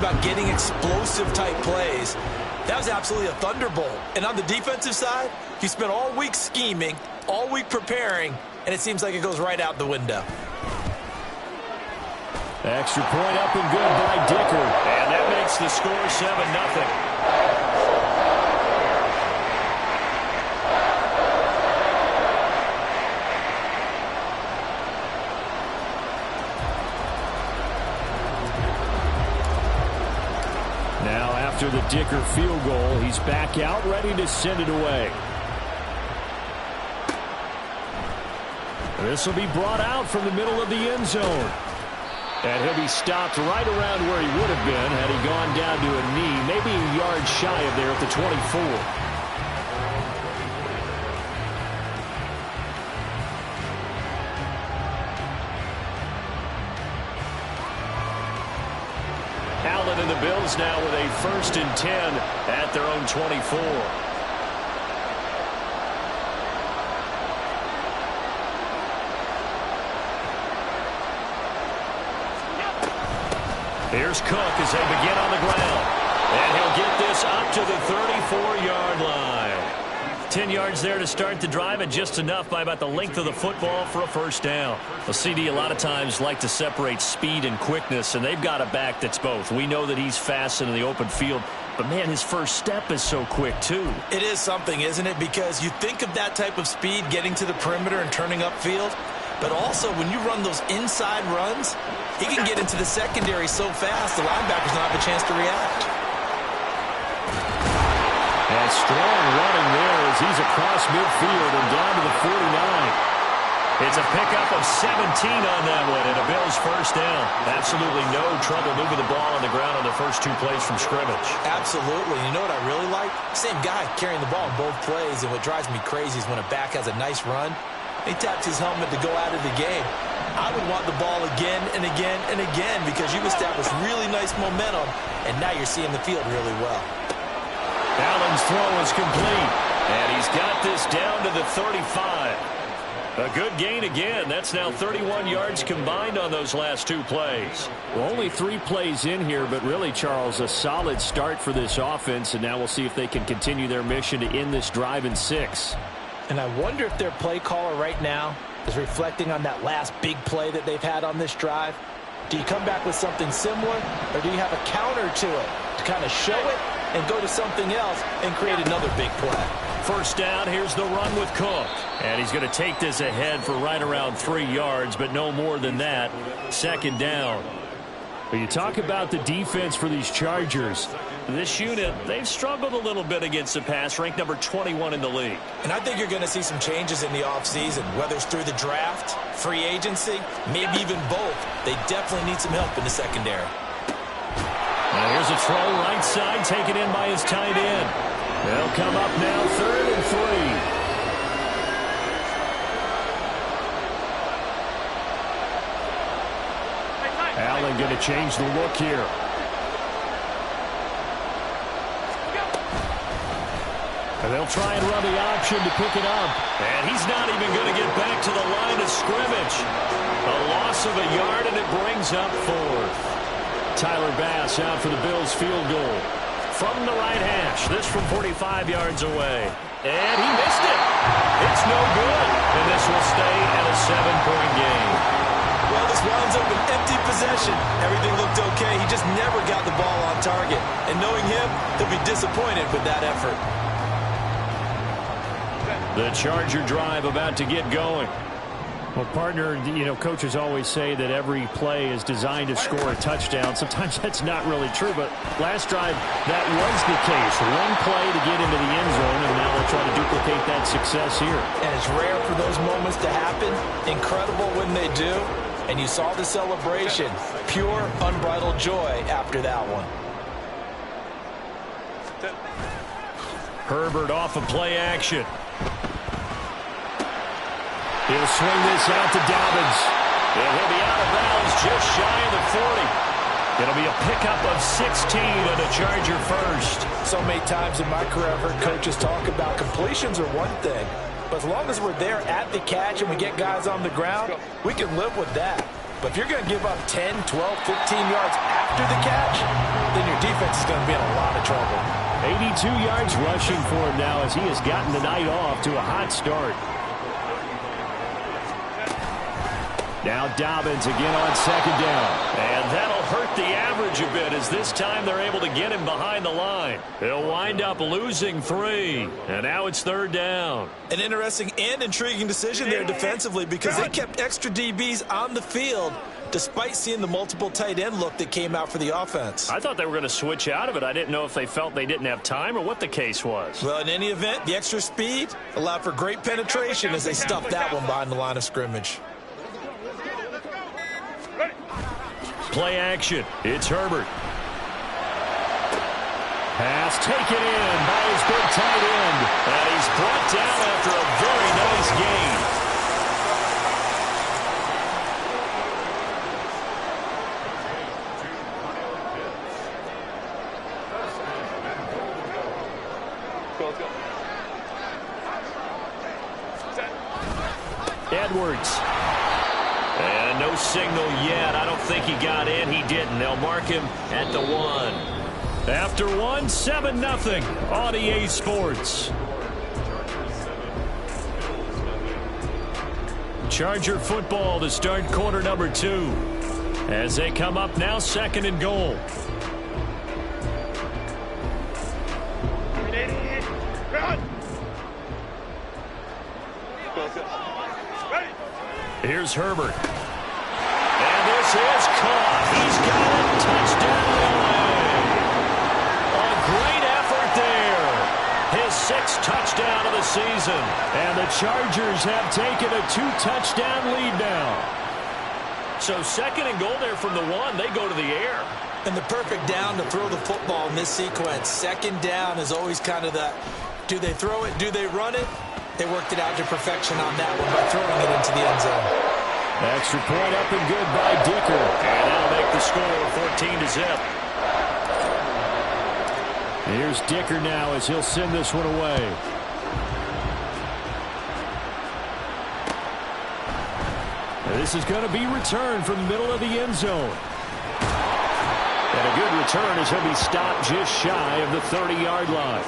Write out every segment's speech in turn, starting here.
about getting explosive type plays. That was absolutely a thunderbolt. And on the defensive side, you spent all week scheming, all week preparing, and it seems like it goes right out the window. Extra point up and good by Dicker. And that makes the score 7-0. Now after the Dicker field goal, he's back out ready to send it away. This will be brought out from the middle of the end zone. And he'll be stopped right around where he would have been had he gone down to a knee, maybe a yard shy of there at the 24. Allen and the Bills now with a 1st and 10 at their own 24. Here's Cook as they begin on the ground. And he'll get this up to the 34-yard line. 10 yards there to start the drive, and just enough by about the length of the football for a first down. Well, CD a lot of times like to separate speed and quickness, and they've got a back that's both. We know that he's fast in the open field, but, man, his first step is so quick, too. It is something, isn't it? Because you think of that type of speed getting to the perimeter and turning upfield, but also when you run those inside runs, he can get into the secondary so fast the linebackers don't have a chance to react. And strong running there as he's across midfield and down to the 49. It's a pickup of 17 on that one, and a Bills first down. Absolutely no trouble moving the ball on the ground on the first 2 plays from scrimmage. Absolutely. You know what I really like? Same guy carrying the ball in both plays, and what drives me crazy is when a back has a nice run, he taps his helmet to go out of the game. I would want the ball again and again and again because you've established really nice momentum, and now you're seeing the field really well. Allen's throw is complete, and he's got this down to the 35. A good gain again. That's now 31 yards combined on those last 2 plays. Well, only 3 plays in here, but really, Charles, a solid start for this offense, and now we'll see if they can continue their mission to end this drive in 6. And I wonder if their play caller right now is reflecting on that last big play that they've had on this drive. Do you come back with something similar, or do you have a counter to it to kind of show it and go to something else and create another big play? First down, here's the run with Cook. And he's going to take this ahead for right around 3 yards, but no more than that. 2nd down. But you talk about the defense for these Chargers. This unit, they've struggled a little bit against the pass, ranked number 21 in the league. And I think you're going to see some changes in the offseason, whether it's through the draft, free agency, maybe even both. They definitely need some help in the secondary. Now here's a throw right side, taken in by his tight end. They'll come up now 3rd and 3. Allen going to change the look here. And they'll try and run the option to pick it up. And he's not even going to get back to the line of scrimmage. A loss of a yard, and it brings up 4th. Tyler Bass out for the Bills field goal. From the right hash, this from 45 yards away. And he missed it. It's no good. And this will stay at a 7-point game. Well, this winds up an empty possession. Everything looked okay. He just never got the ball on target. And knowing him, he'll be disappointed with that effort. The Charger drive about to get going. Well, partner, you know, coaches always say that every play is designed to score a touchdown. Sometimes that's not really true, but last drive, that was the case. One play to get into the end zone, and now they'll try to duplicate that success here. And it's rare for those moments to happen. Incredible when they do. And you saw the celebration. Pure, unbridled joy after that one. Herbert off of play action. He'll swing this out to Dobbins. And he'll be out of bounds just shy of the 40. It'll be a pickup of 16 on the Charger first. So many times in my career I've heard coaches talk about completions are one thing. But as long as we're there at the catch and we get guys on the ground, we can live with that. But if you're going to give up 10, 12, 15 yards after the catch, then defense is going to be in a lot of trouble. 82 yards rushing for him now as he has gotten the night off to a hot start. Now Dobbins again on second down. And that'll hurt the average a bit as this time they're able to get him behind the line. He'll wind up losing 3. And now it's third down. An interesting and intriguing decision there defensively because they kept extra DBs on the field despite seeing the multiple tight end look that came out for the offense. I thought they were going to switch out of it. I didn't know if they felt they didn't have time or what the case was. Well, in any event, the extra speed allowed for great penetration as they stuffed that one behind the line of scrimmage. Play action. It's Herbert. Pass taken in by his big tight end. And he's brought down after a very nice gain. Edwards. And no signal yet. I don't think he got in. He didn't. They'll mark him at the 1. After 1, 7-0 on EA Sports. Charger football to start quarter number 2. As they come up now, 2nd and goal. Here's Herbert. And this is caught. He's got it. Touchdown, LA. A great effort there. His 6th touchdown of the season. And the Chargers have taken a 2-touchdown lead now. So 2nd and goal there from the 1. They go to the air. And the perfect down to throw the football in this sequence. 2nd down is always kind of the, do they throw it, do they run it? They worked it out to perfection on that one by throwing it into the end zone. Extra point up and good by Dicker. And that'll make the score 14-0. Here's Dicker now as he'll send this one away. This is going to be returned from the middle of the end zone. And a good return as he'll be stopped just shy of the 30-yard line.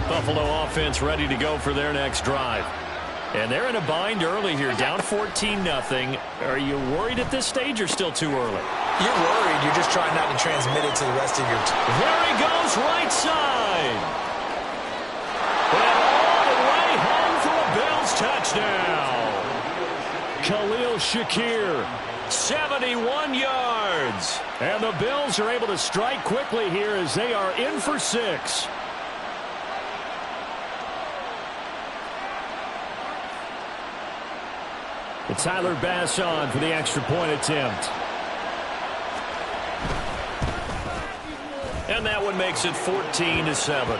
Buffalo offense ready to go for their next drive. And they're in a bind early here, down 14-0. Are you worried at this stage or still too early? You're worried. You're just trying not to transmit it to the rest of your team. There he goes, right side. And all the way home for a Bills touchdown. Khalil Shakir, 71 yards. And the Bills are able to strike quickly here as they are in for 6. And Tyler Bass on for the extra point attempt. And that one makes it 14-7.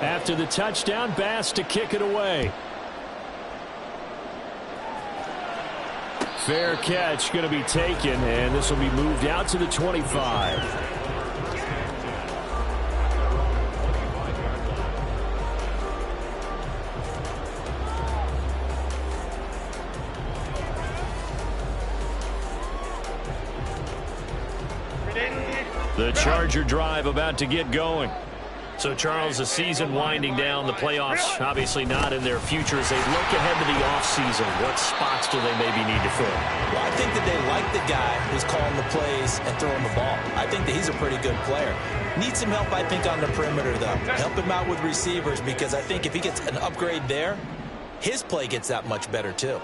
After the touchdown, Bass to kick it away. Fair catch going to be taken, and this will be moved out to the 25. The Charger drive about to get going. So, Charles, the season winding down, the playoffs obviously not in their future. As they look ahead to the offseason, what spots do they maybe need to fill? Well, I think that they like the guy who's calling the plays and throwing the ball. I think that he's a pretty good player. Needs some help, I think, on the perimeter, though. Help him out with receivers because I think if he gets an upgrade there, his play gets that much better, too.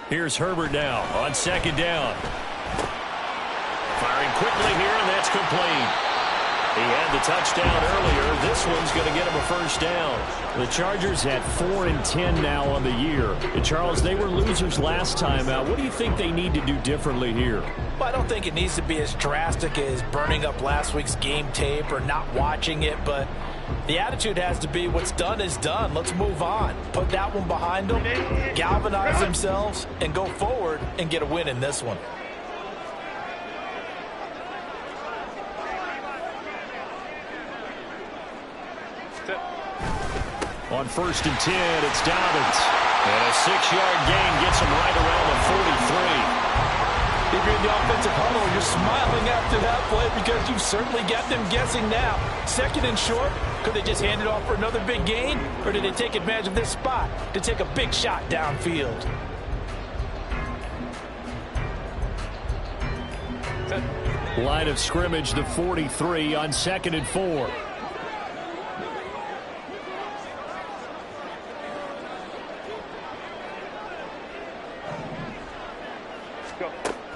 Here's Herbert now on 2nd down. Firing quickly here, and that's complete. He had the touchdown earlier. This one's going to get him a first down. The Chargers had 4-10 now on the year. And Charles, they were losers last time out. What do you think they need to do differently here? Well, I don't think it needs to be as drastic as burning up last week's game tape or not watching it, but the attitude has to be what's done is done. Let's move on. Put that one behind them, galvanize themselves, and go forward and get a win in this one. On 1st and 10, it's Dobbins. And a 6-yard gain gets him right around the 43. If you're in the offensive huddle, you're smiling after that play because you've certainly got them guessing now. 2nd and short, could they just hand it off for another big gain? Or did they take advantage of this spot to take a big shot downfield? Line of scrimmage, the 43 on 2nd and 4.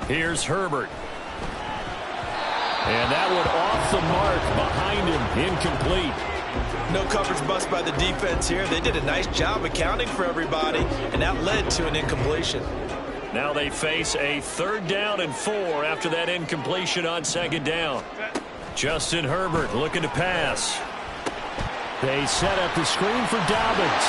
Here's Herbert. And that one off the mark behind him, incomplete. No coverage bust by the defense here. They did a nice job accounting for everybody, and that led to an incompletion. Now they face a 3rd down and 4 after that incompletion on 2nd down. Justin Herbert looking to pass. They set up the screen for Dobbins.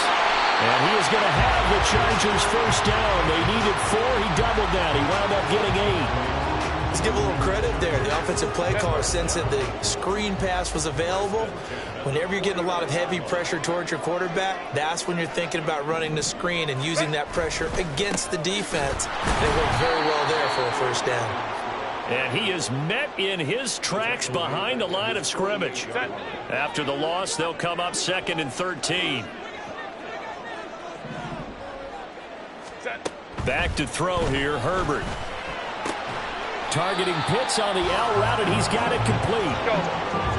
And he is going to have the Chargers 1st down. They needed 4. He doubled that. He wound up getting 8. Let's give a little credit there. The offensive play caller sensed that the screen pass was available. Whenever you're getting a lot of heavy pressure towards your quarterback, that's when you're thinking about running the screen and using that pressure against the defense. They worked very well there for a 1st down. And he is met in his tracks behind the line of scrimmage. After the loss, they'll come up 2nd and 13. Back to throw here, Herbert. Targeting Pitts on the out route, and he's got it complete.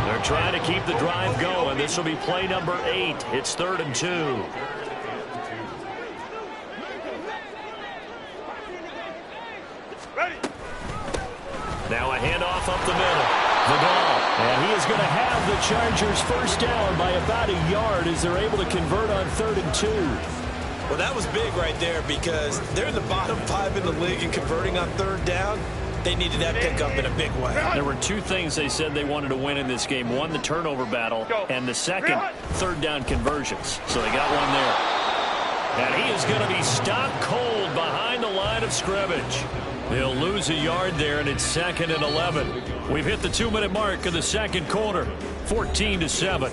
They're trying to keep the drive going. This will be play number 8. It's 3rd and 2. Now a handoff up the middle. Vidal. And he is going to have the Chargers 1st down by about a yard as they're able to convert on 3rd and 2. Well, that was big right there because they're in the bottom 5 in the league and converting on 3rd down. They needed that pickup in a big way. There were 2 things they said they wanted to win in this game. One, the turnover battle, and the second, 3rd down conversions. So they got one there. And he is going to be stopped cold behind the line of scrimmage. They'll lose a yard there, and it's 2nd and 11. We've hit the 2-minute mark of the 2nd quarter, 14-7.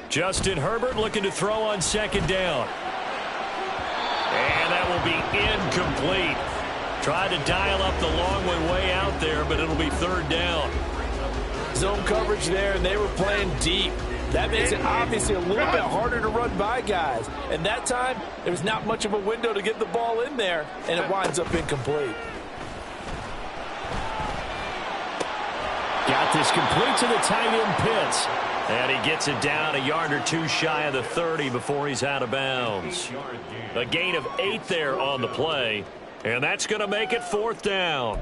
Justin Herbert looking to throw on 2nd down. And that will be incomplete. Tried to dial up the long way out there, but it'll be 3rd down. Zone coverage there, and they were playing deep. That makes it obviously a little bit harder to run by guys. And that time, there was not much of a window to get the ball in there, and it winds up incomplete. Got this complete to the tight end Pitts. And he gets it down a yard or 2 shy of the 30 before he's out of bounds. A gain of 8 there on the play. And that's going to make it 4th down.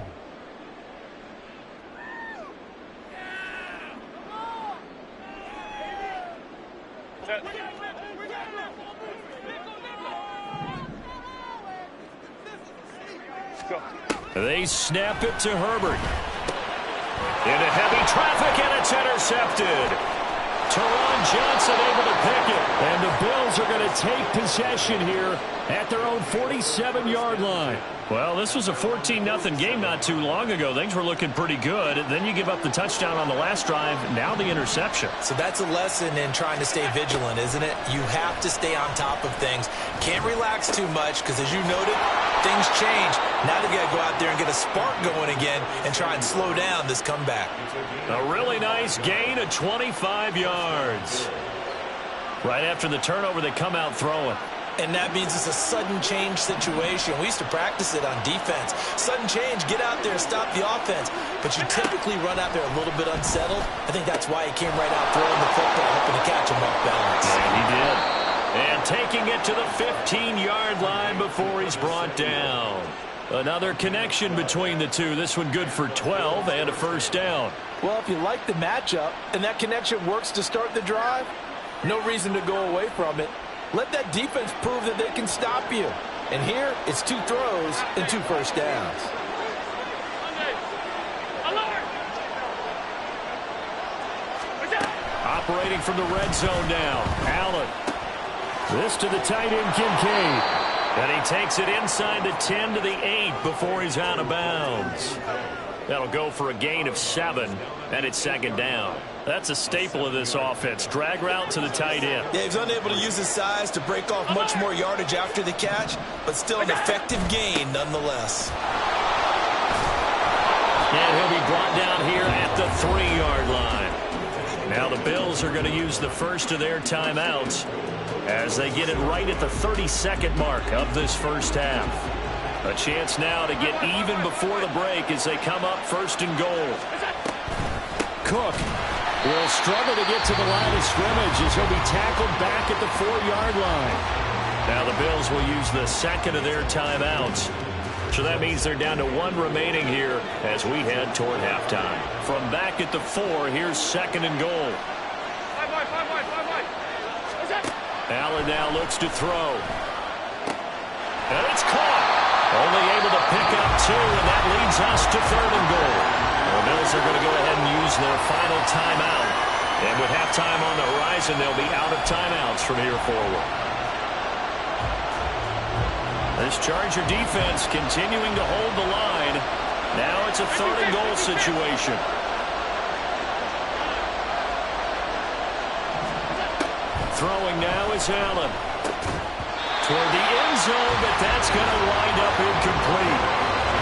They snap it to Herbert. Into heavy traffic, and it's intercepted. Teron Johnson able to pick it. And the Bills are going to take possession here at their own 47-yard line. Well, this was a 14-0 game not too long ago. Things were looking pretty good. Then you give up the touchdown on the last drive. Now the interception. So that's a lesson in trying to stay vigilant, isn't it? You have to stay on top of things. Can't relax too much because, as you noted, things change. Now they've got to go out there and get a spark going again and try and slow down this comeback. A really nice gain of 25 yards. Right after the turnover, they come out throwing. And that means it's a sudden change situation. We used to practice it on defense. Sudden change, get out there, stop the offense. But you typically run out there a little bit unsettled. I think that's why he came right out throwing the football, hoping to catch him off balance. And he did. And taking it to the 15-yard line before he's brought down. Another connection between the two. This one good for 12 and a 1st down. Well, if you like the matchup and that connection works to start the drive, no reason to go away from it. Let that defense prove that they can stop you. And here, it's 2 throws and 2 1st downs. Operating from the red zone now. Allen. This to the tight end, Kincaid. And he takes it inside the 10 to the 8 before he's out of bounds. That'll go for a gain of 7, and it's second down. That's a staple of this offense. Drag route to the tight end. Yeah, he's unable to use his size to break off much more yardage after the catch, but still an effective gain nonetheless. And he'll be brought down here at the 3-yard line. Now the Bills are going to use the first of their timeouts as they get it right at the 32nd mark of this first half. A chance now to get even before the break as they come up first and goal. Cook will struggle to get to the line of scrimmage as he'll be tackled back at the 4-yard line. Now the Bills will use the second of their timeouts. So that means they're down to 1 remaining here as we head toward halftime. From back at the 4, here's second and goal. Allen now looks to throw. And it's caught. Only able to pick up 2, and that leads us to third and goal. The Bills are going to go ahead and use their final timeout. And with halftime on the horizon, they'll be out of timeouts from here forward. This Charger defense continuing to hold the line. Now it's a third and goal situation. Throwing now is Allen. Toward the end zone, but that's going to wind up incomplete.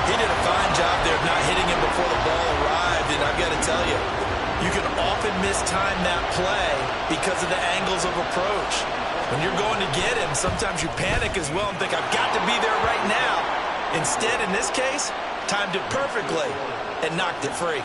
He did a fine job there of not hitting him before the ball arrived, and I've got to tell you, you can often mistime that play because of the angles of approach. When you're going to get him, sometimes you panic as well and think, I've got to be there right now. Instead, in this case, timed it perfectly and knocked it free.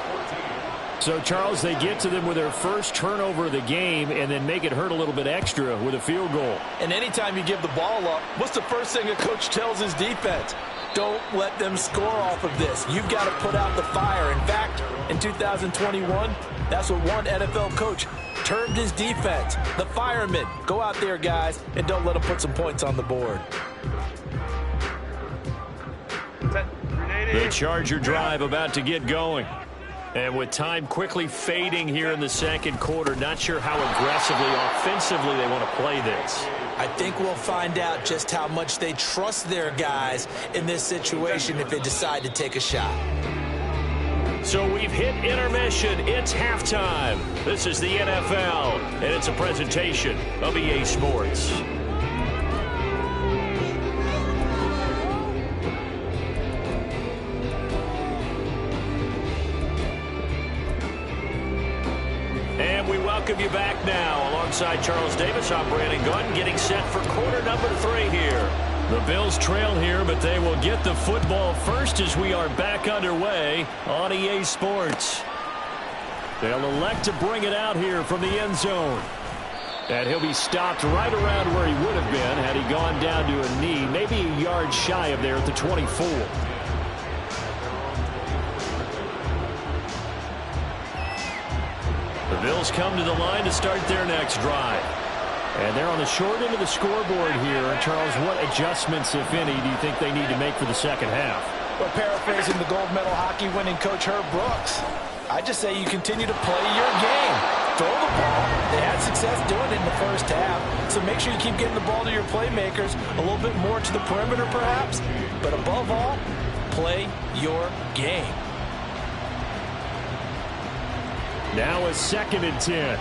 So, Charles, they get to them with their first turnover of the game and then make it hurt a little bit extra with a field goal. And anytime you give the ball up, what's the first thing a coach tells his defense? Don't let them score off of this. You've got to put out the fire. In fact, in 2021, that's what one NFL coach termed his defense. The firemen. Go out there, guys, and don't let them put some points on the board. The Charger drive about to get going. And with time quickly fading here in the second quarter, not sure how aggressively, offensively they want to play this. I think we'll find out just how much they trust their guys in this situation if they decide to take a shot. So we've hit intermission. It's halftime. This is the NFL, and it's a presentation of EA Sports. And we welcome you back now. Alongside Charles Davis, I'm Brandon Gunn, getting set for quarter number 3 here. The Bills trail here, but they will get the football first as we are back underway on EA Sports. They'll elect to bring it out here from the end zone. And he'll be stopped right around where he would have been had he gone down to a knee, maybe a yard shy of there at the 24. The Bills come to the line to start their next drive. And they're on the short end of the scoreboard here. Charles, what adjustments, if any, do you think they need to make for the second half? Well, paraphrasing the gold medal hockey winning coach Herb Brooks, I just say you continue to play your game. Throw the ball. They had success doing it in the first half. So make sure you keep getting the ball to your playmakers, a little bit more to the perimeter perhaps. But above all, play your game. Now a 2nd and 10.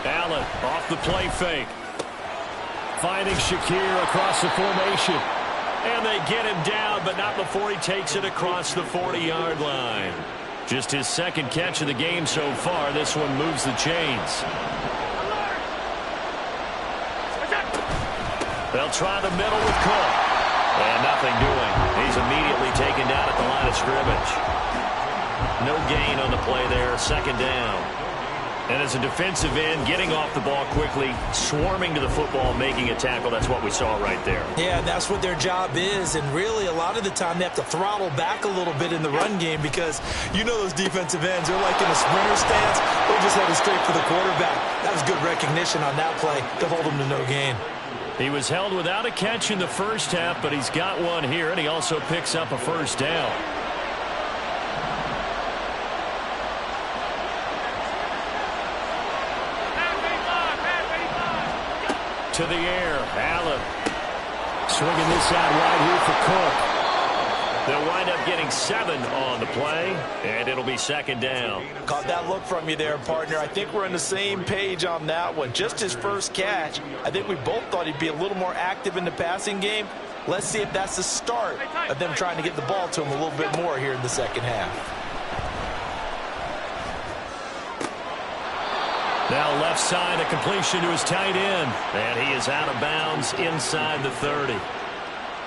Allen off the play fake. Finding Shakir across the formation. And they get him down, but not before he takes it across the 40-yard line. Just his second catch of the game so far. This one moves the chains. They'll try the middle with Cook. And nothing doing. He's immediately taken down at the line of scrimmage. No gain on the play there. Second down. And as a defensive end, getting off the ball quickly, swarming to the football, making a tackle, that's what we saw right there. Yeah, and that's what their job is. And really, a lot of the time, they have to throttle back a little bit in the run game because you know those defensive ends, they're like in a sprinter stance. They're just headed straight for the quarterback. That was good recognition on that play to hold them to no gain. He was held without a catch in the first half, but he's got one here, and he also picks up a first down. To the air, Allen. Swinging this out right here for Cook. They'll wind up getting 7 on the play, and it'll be second down. Caught that look from you there, partner. I think we're on the same page on that one. Just his first catch. I think we both thought he'd be a little more active in the passing game. Let's see if that's the start of them trying to get the ball to him a little bit more here in the second half. Now left side, a completion to his tight end. And he is out of bounds inside the 30.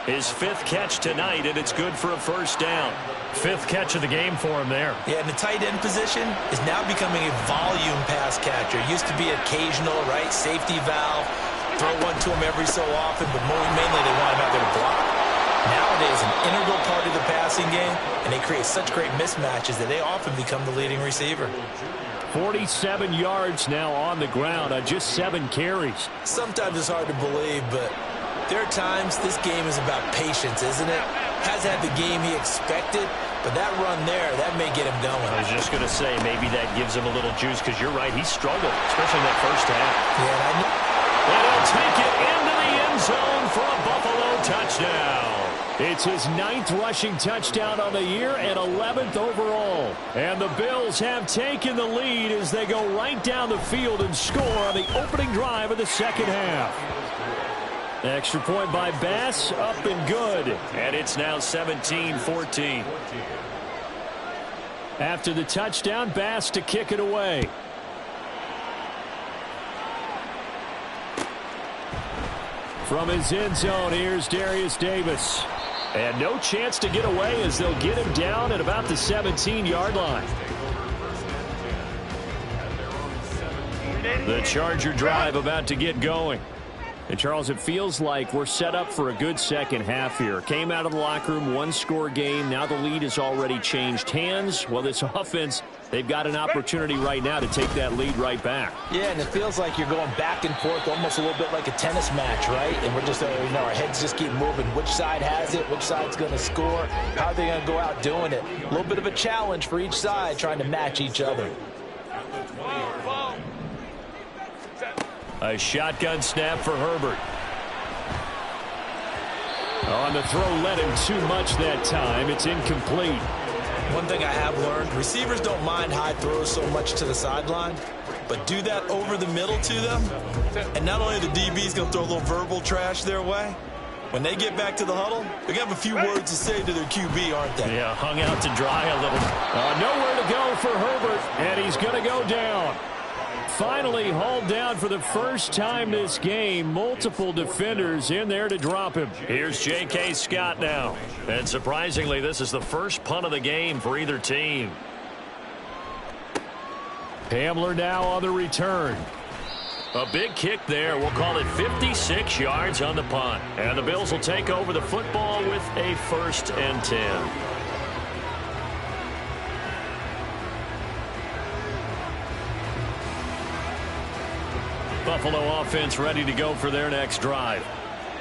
His 5th catch tonight, and it's good for a first down. 5th catch of the game for him there. Yeah, and the tight end position is now becoming a volume pass catcher. It used to be occasional, right? Safety valve. Throw one to him every so often, but mainly they want him out there to block. Nowadays, an integral part of the passing game, and they create such great mismatches that they often become the leading receiver. 47 yards now on the ground on just 7 carries. Sometimes it's hard to believe, but there are times this game is about patience, isn't it? Has had the game he expected, but that run there, that may get him going. I was just going to say, maybe that gives him a little juice, because you're right, he struggled, especially in that first half. Yeah, and he'll take it into the end zone for a Buffalo touchdown. It's his 9th rushing touchdown on the year and 11th overall. And the Bills have taken the lead as they go right down the field and score on the opening drive of the second half. Extra point by Bass, up and good. And it's now 17-14. After the touchdown, Bass to kick it away. From his end zone, here's Darius Davis. And no chance to get away as they'll get him down at about the 17-yard line. The Charger drive about to get going. And, Charles, it feels like we're set up for a good second half here. Came out of the locker room, 1-score game. Now the lead has already changed hands. Well, this offense, they've got an opportunity right now to take that lead right back. Yeah, and it feels like you're going back and forth almost a little bit like a tennis match, right? And we're just, our heads just keep moving. Which side has it? Which side's going to score? How are they going to go out doing it? A little bit of a challenge for each side trying to match each other. A shotgun snap for Herbert. On the throw, led him too much that time. It's incomplete. One thing I have learned, receivers don't mind high throws so much to the sideline, but do that over the middle to them, and not only the DB's going to throw a little verbal trash their way, when they get back to the huddle, they're going to have a few words to say to their QB, aren't they? Yeah, hung out to dry a little. Nowhere to go for Herbert, and he's going to go down. Finally hauled down for the first time this game. Multiple defenders in there to drop him. Here's J.K. Scott now. And surprisingly, this is the first punt of the game for either team. Hamler now on the return. A big kick there. We'll call it 56 yards on the punt. And the Bills will take over the football with a 1st and 10. Buffalo offense ready to go for their next drive.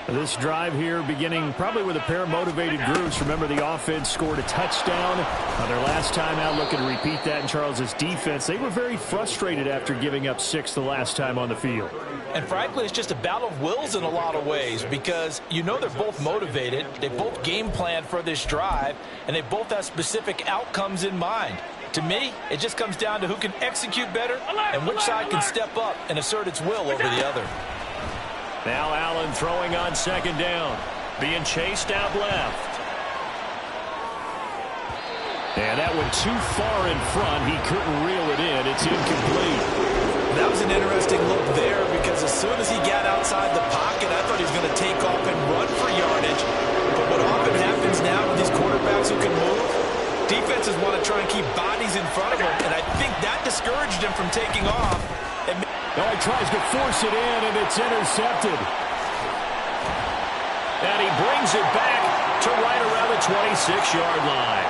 This drive here beginning probably with a pair of motivated groups. Remember, the offense scored a touchdown on their last time out, looking to repeat that in Charles's defense. They were very frustrated after giving up 6 the last time on the field. And frankly, it's just a battle of wills in a lot of ways because they're both motivated. They both game planned for this drive, and they both have specific outcomes in mind. To me, it just comes down to who can execute better and which side can step up and assert its will over the other. Now Allen throwing on second down, being chased out left. And that went too far in front. He couldn't reel it in. It's incomplete. That was an interesting look there because as soon as he got outside the pocket, I thought he was going to take off and run for yardage. But what often happens now with these quarterbacks who can move, Defenses want to try and keep bodies in front of him, and I think that discouraged him from taking off. He tries to force it in, and it's intercepted. And he brings it back to right around the 26-yard line.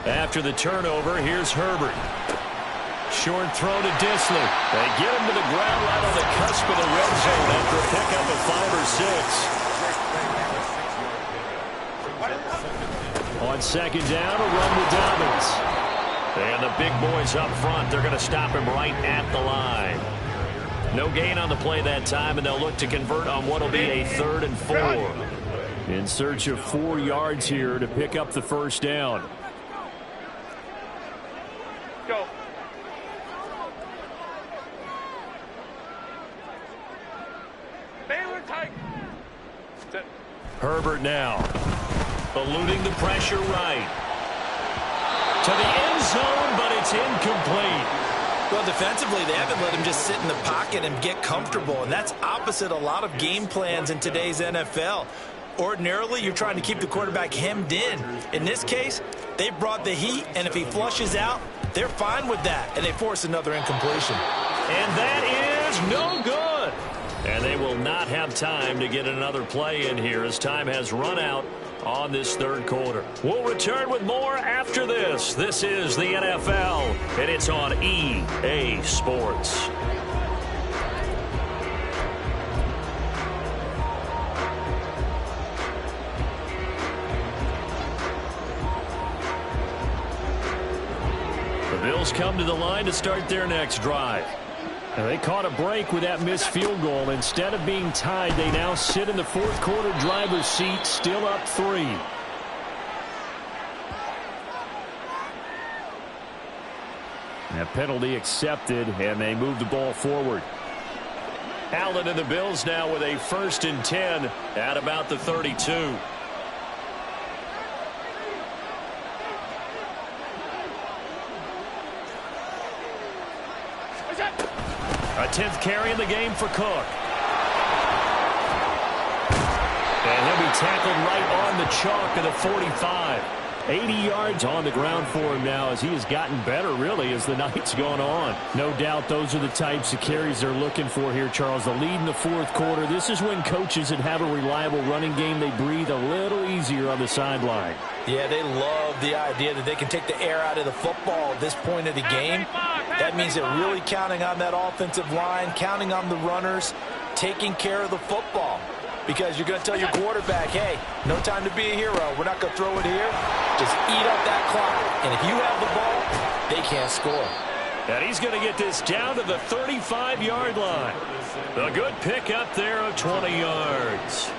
After the turnover, here's Herbert. Short throw to Dissly. They get him to the ground right on the cusp of the red zone after a pickup of 5 or 6. On second down, a run with Dobbins. And the big boys up front, they're going to stop him right at the line. No gain on the play that time, and they'll look to convert on what will be a 3rd and 4. In search of 4 yards here to pick up the first down. Go. Herbert now. Eluding the pressure right. To the end zone, but it's incomplete. Well, defensively, they haven't let him just sit in the pocket and get comfortable, and that's opposite a lot of game plans in today's NFL. Ordinarily, you're trying to keep the quarterback hemmed in. In this case, they brought the heat, and if he flushes out, they're fine with that, and they force another incompletion. And that is no good. And they will not have time to get another play in here as time has run out on this 3rd quarter. We'll return with more after this. This is the NFL, and it's on EA Sports. The Bills come to the line to start their next drive. And they caught a break with that missed field goal. Instead of being tied, they now sit in the 4th quarter driver's seat, still up 3. That penalty accepted, and they move the ball forward. Allen and the Bills now with a 1st and 10 at about the 32. A 10th carry in the game for Cook. And he'll be tackled right on the chalk of the 45. 80 yards on the ground for him now as he has gotten better, really, as the night's gone on. No doubt those are the types of carries they're looking for here, Charles. The lead in the 4th quarter. This is when coaches that have a reliable running game, they breathe a little easier on the sideline. Yeah, they love the idea that they can take the air out of the football at this point of the game. That means they're really counting on that offensive line, counting on the runners, taking care of the football. Because you're going to tell your quarterback, hey, no time to be a hero. We're not going to throw it here. Just eat up that clock. And if you have the ball, they can't score. And he's going to get this down to the 35-yard line. A good pick up there of 20 yards.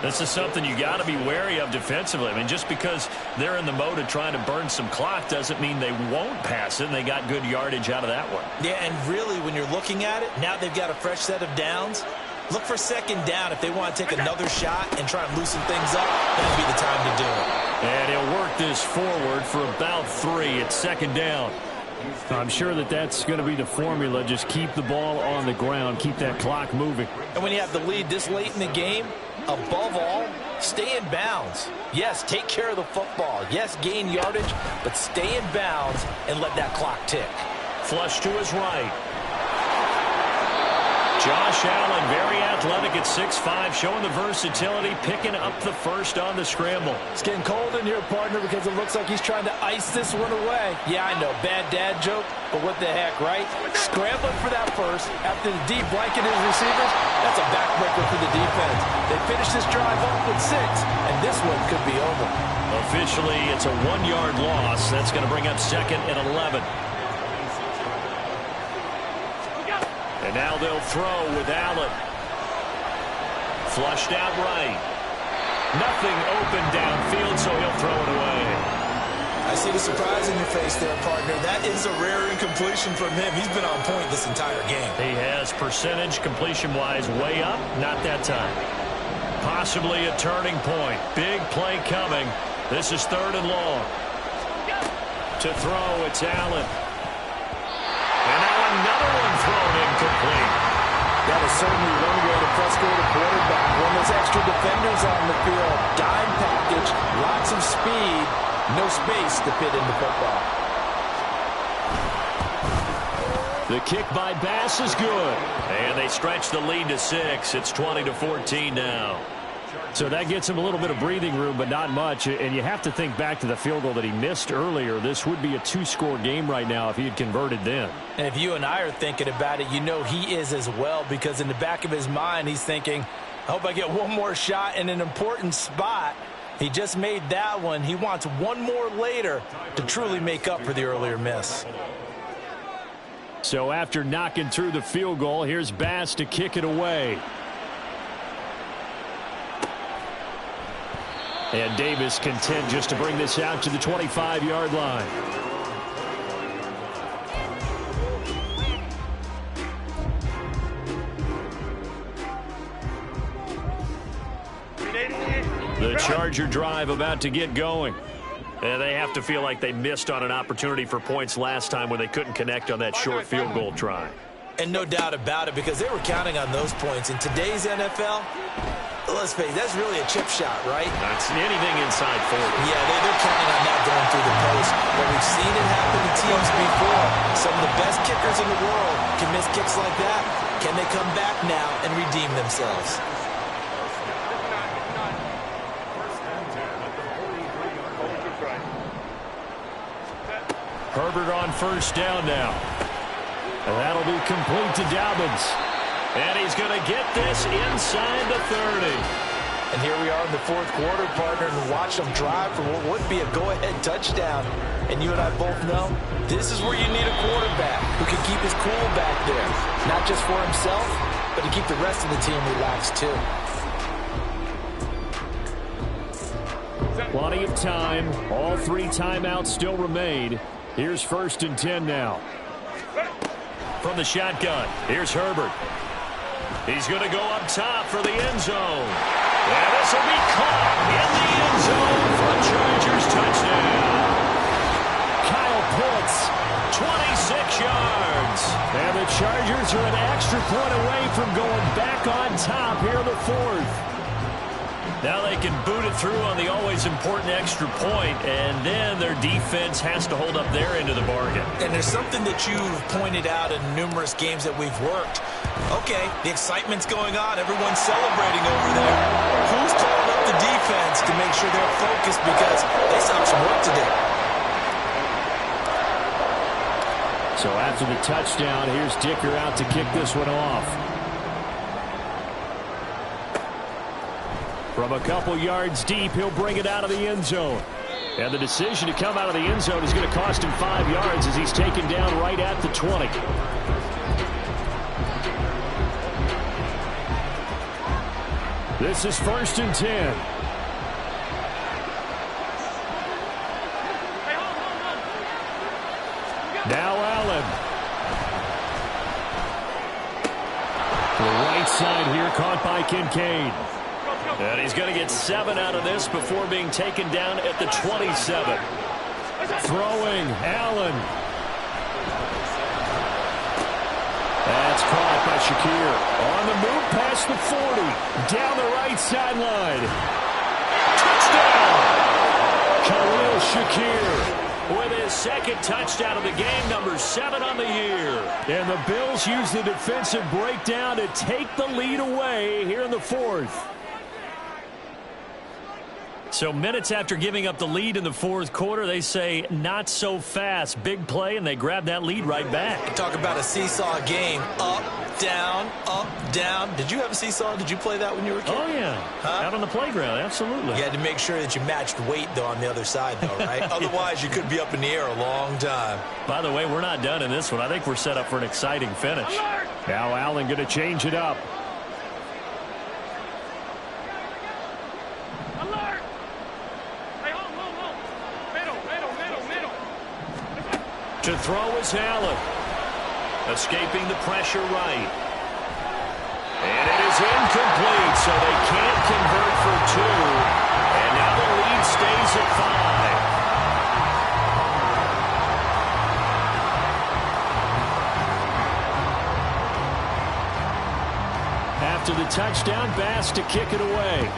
This is something you got to be wary of defensively. I mean, just because they're in the mode of trying to burn some clock doesn't mean they won't pass it, and they got good yardage out of that one. Yeah, and really, when you're looking at it, now they've got a fresh set of downs. Look for 2nd down if they want to take another shot and try and loosen things up. That'd be the time to do it. And he'll work this forward for about 3. It's 2nd down. I'm sure that that's going to be the formula. Just keep the ball on the ground. Keep that clock moving. And when you have the lead this late in the game, above all, stay in bounds. Yes, take care of the football. Yes, gain yardage, but stay in bounds and let that clock tick. Flush to his right. Josh Allen, very athletic at 6'5", showing the versatility, picking up the first on the scramble. It's getting cold in here, partner, because it looks like he's trying to ice this one away. Yeah, I know, bad dad joke, but what the heck, right? Scrambling for that first after the deep blanket his receivers, that's a backbreaker for the defense. They finish this drive off with 6, and this one could be over. Officially, it's a 1-yard loss. That's going to bring up 2nd and 11. And now they'll throw with Allen. Flushed out right. Nothing open downfield, so he'll throw it away. I see the surprise in your face there, partner. That is a rare incompletion from him. He's been on point this entire game. He has percentage completion-wise way up. Not that time. Possibly a turning point. Big play coming. This is 3rd and long. To throw, it's Allen. And now another one thrown incomplete. That is certainly one way to frustrate a quarterback. When there's extra defenders on the field, dime package, lots of speed, no space to fit into football. The kick by Bass is good. And they stretch the lead to 6. It's 20-14 now. So that gets him a little bit of breathing room, but not much. And you have to think back to the field goal that he missed earlier. This would be a 2-score game right now if he had converted then. And if you and I are thinking about it, you know he is as well, because in the back of his mind, he's thinking, I hope I get one more shot in an important spot. He just made that one. He wants one more later to truly make up for the earlier miss. So after knocking through the field goal, here's Bass to kick it away. And Davis content just to bring this out to the 25-yard line. The Charger drive about to get going. And they have to feel like they missed on an opportunity for points last time when they couldn't connect on that short field goal try. And no doubt about it, because they were counting on those points. In today's NFL, let's face it, that's really a chip shot, right? That's anything inside 40. Yeah, they're counting on that going through the post. But we've seen it happen to teams before. Some of the best kickers in the world can miss kicks like that. Can they come back now and redeem themselves? Herbert on first down now. And that'll be complete to Dobbins. And he's going to get this inside the 30. And here we are in the fourth quarter, partner, and watch them drive for what would be a go-ahead touchdown. And you and I both know this is where you need a quarterback who can keep his cool back there. Not just for himself, but to keep the rest of the team relaxed too. Plenty of time. All 3 timeouts still remain. Here's 1st and 10 now. From the shotgun, here's Herbert. He's going to go up top for the end zone. And this will be caught in the end zone for a Chargers touchdown. Kyle Pitts, 26 yards. And the Chargers are an extra point away from going back on top here in the 4th. Now they can boot it through on the always important extra point, and then their defense has to hold up their end of the bargain. And there's something that you've pointed out in numerous games that we've worked. Okay, the excitement's going on. Everyone's celebrating over there. Who's calling up the defense to make sure they're focused, because they still have some work to do? So after the touchdown, here's Dicker out to kick this one off. From a couple yards deep, he'll bring it out of the end zone. And the decision to come out of the end zone is going to cost him 5 yards as he's taken down right at the 20. This is 1st and 10. Now Allen. The right side here caught by Kincaid. And he's going to get 7 out of this before being taken down at the 27. Throwing, Allen. That's caught by Shakir. On the move past the 40. Down the right sideline. Touchdown! Khalil Shakir with his 2nd touchdown of the game, number 7 on the year. And the Bills use the defensive breakdown to take the lead away here in the 4th. So minutes after giving up the lead in the 4th quarter, they say not so fast. Big play, and they grab that lead right back. Talk about a seesaw game. Up, down, up, down. Did you have a seesaw? Did you play that when you were a kid? Oh, yeah. Huh? Out on the playground, absolutely. You had to make sure that you matched weight, though, on the other side, though, right? Otherwise, you could be up in the air a long time. By the way, we're not done in this one. I think we're set up for an exciting finish. Now Allen going to change it up. To throw is Allen. Escaping the pressure right. And it is incomplete, so they can't convert for 2. And now the lead stays at 5. touchdown. Bass to kick it away.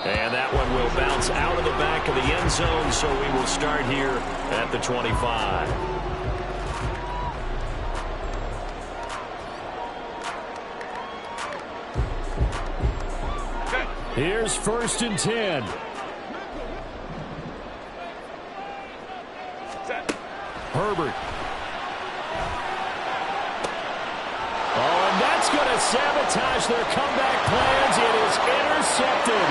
And that one will bounce out of the back of the end zone, so we will start here at the 25. Here's 1st and 10. Herbert. Oh, and that's going to sabotage their comeback plans. It is intercepted.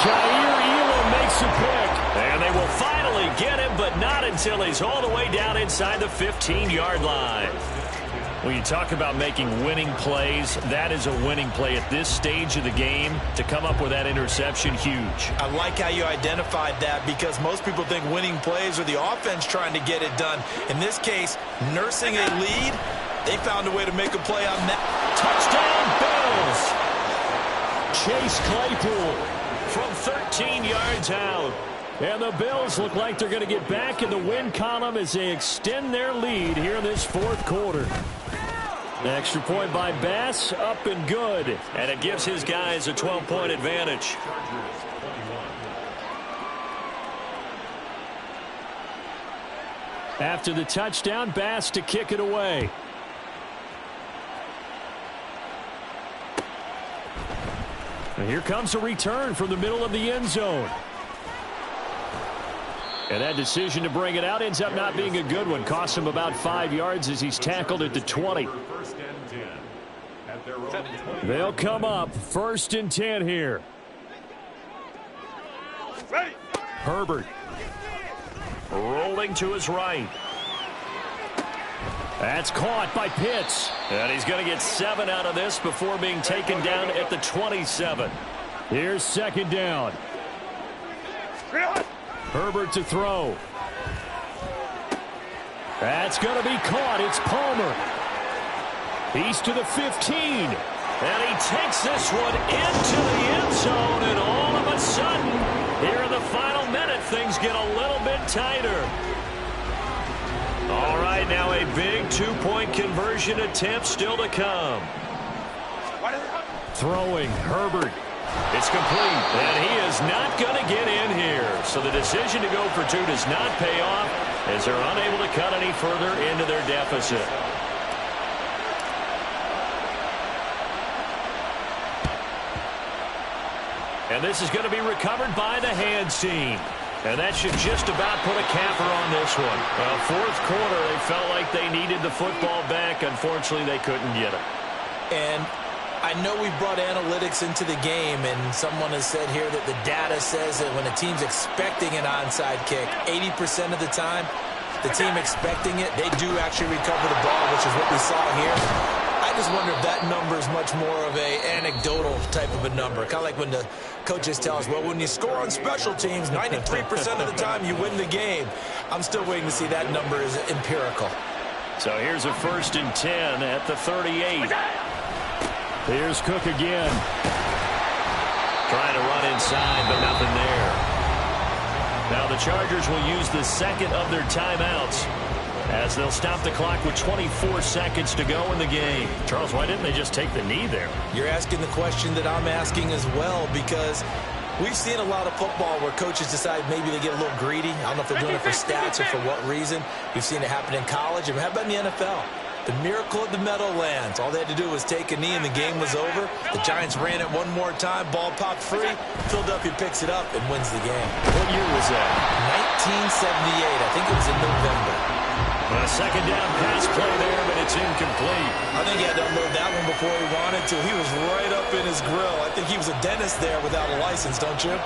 Jair Elam makes a pick. And they will finally get him, but not until he's all the way down inside the 15-yard line. When you talk about making winning plays, that is a winning play at this stage of the game. To come up with that interception, huge. I like how you identified that, because most people think winning plays are the offense trying to get it done. In this case, nursing a lead, they found a way to make a play on that. Touchdown, Bills! Chase Claypool from 13 yards out. And the Bills look like they're going to get back in the win column as they extend their lead here in this 4th quarter. Extra point by Bass, up and good. And it gives his guys a 12-point advantage. After the touchdown, Bass to kick it away. And here comes a return from the middle of the end zone. And that decision to bring it out ends up not being a good one. Costs him about 5 yards as he's tackled at the 20. They'll come up 1st and 10 here. Herbert. Rolling to his right. That's caught by Pitts. And he's going to get 7 out of this before being taken down at the 27. Here's 2nd down. Herbert to throw. That's going to be caught. It's Palmer. He's to the 15. And he takes this one into the end zone. And all of a sudden, here in the final minute, things get a little bit tighter. All right, now a big 2-point conversion attempt still to come. Throwing, Herbert. It's complete, and he is not going to get in here. So the decision to go for 2 does not pay off as they're unable to cut any further into their deficit. And this is going to be recovered by the hands team. And that should just about put a capper on this one. 4th quarter, they felt like they needed the football back. Unfortunately, they couldn't get it. And I know we brought analytics into the game, and someone has said here that the data says that when a team's expecting an onside kick, 80% of the time, the team expecting it, they do actually recover the ball, which is what we saw here. I just wonder if that number is much more of a anecdotal type of a number. Kind of like when the coaches tell us, well, when you score on special teams, 93% of the time you win the game. I'm still waiting to see that number is empirical. So here's a 1st and 10 at the 38. Here's Cook again. Trying to run inside, but nothing there. Now the Chargers will use the 2nd of their timeouts as they'll stop the clock with 24 seconds to go in the game. Charles, why didn't they just take the knee there? You're asking the question that I'm asking as well, because we've seen a lot of football where coaches decide maybe they get a little greedy. I don't know if they're doing it for stats or for what reason. We've seen it happen in college, and how about in the NFL? The miracle of the Meadowlands. All they had to do was take a knee and the game was over. The Giants ran it one more time. Ball popped free. Philadelphia picks it up and wins the game. What year was that? 1978. I think it was in November. A 2nd down pass play there, but it's incomplete. I think he had to unload that one before he wanted to. He was right up in his grill. I think he was a dentist there without a license, don't you?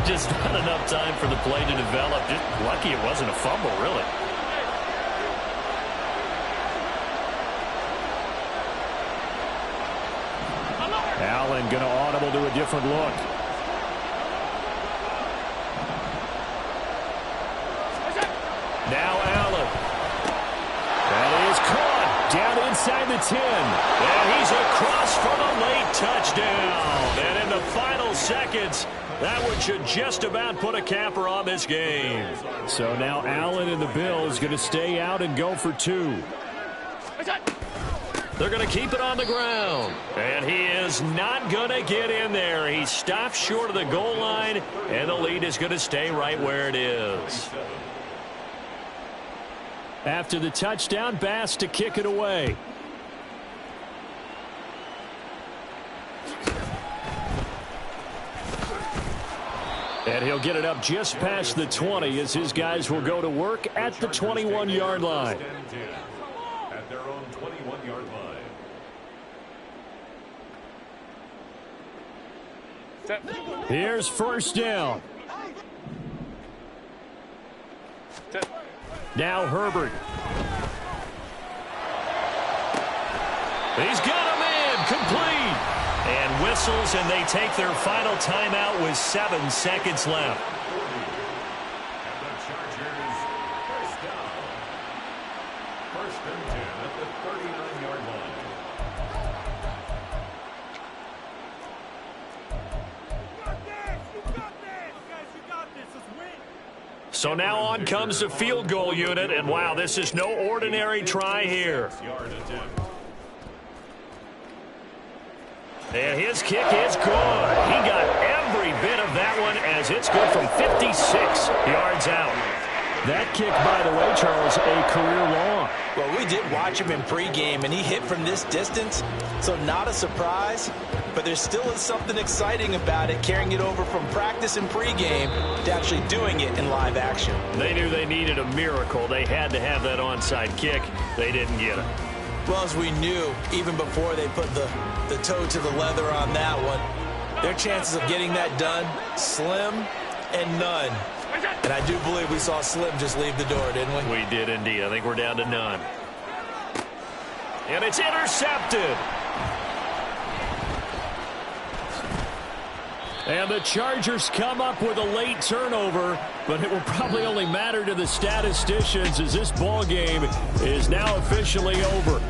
Just not enough time for the play to develop. Just lucky it wasn't a fumble, really. Allen going to audible to a different look. Now Allen. That is caught down inside the 10. And he's across for the late touchdown. And in the final seconds, that one should just about put a capper on this game. So now Allen and the Bills going to stay out and go for 2. They're going to keep it on the ground. And he is not going to get in there. He stops short of the goal line, and the lead is going to stay right where it is. After the touchdown, Bass to kick it away. And he'll get it up just past the 20 as his guys will go to work at the 21-yard line. At their own 21-yard line. Here's first down. Now Herbert. He's got a man complete. And whistles, and they take their final timeout with 7 seconds left. And the Chargers first down. First and 10 at the 39-yard line. So now on comes the field goal unit, and wow, this is no ordinary try here. And his kick is good. He got every bit of that one as it's good from 56 yards out. That kick, by the way, Charles, a career long. Well, we did watch him in pregame, and he hit from this distance, so not a surprise. But there still is something exciting about it, carrying it over from practice and pregame to actually doing it in live action. They knew they needed a miracle. They had to have that onside kick. They didn't get it. Well, as we knew, even before they put the toe to the leather on that one, their chances of getting that done, slim and none. And I do believe we saw Slim just leave the door, didn't we? We did indeed. I think we're down to none. And it's intercepted. And the Chargers come up with a late turnover, but it will probably only matter to the statisticians as this ball game is now officially over.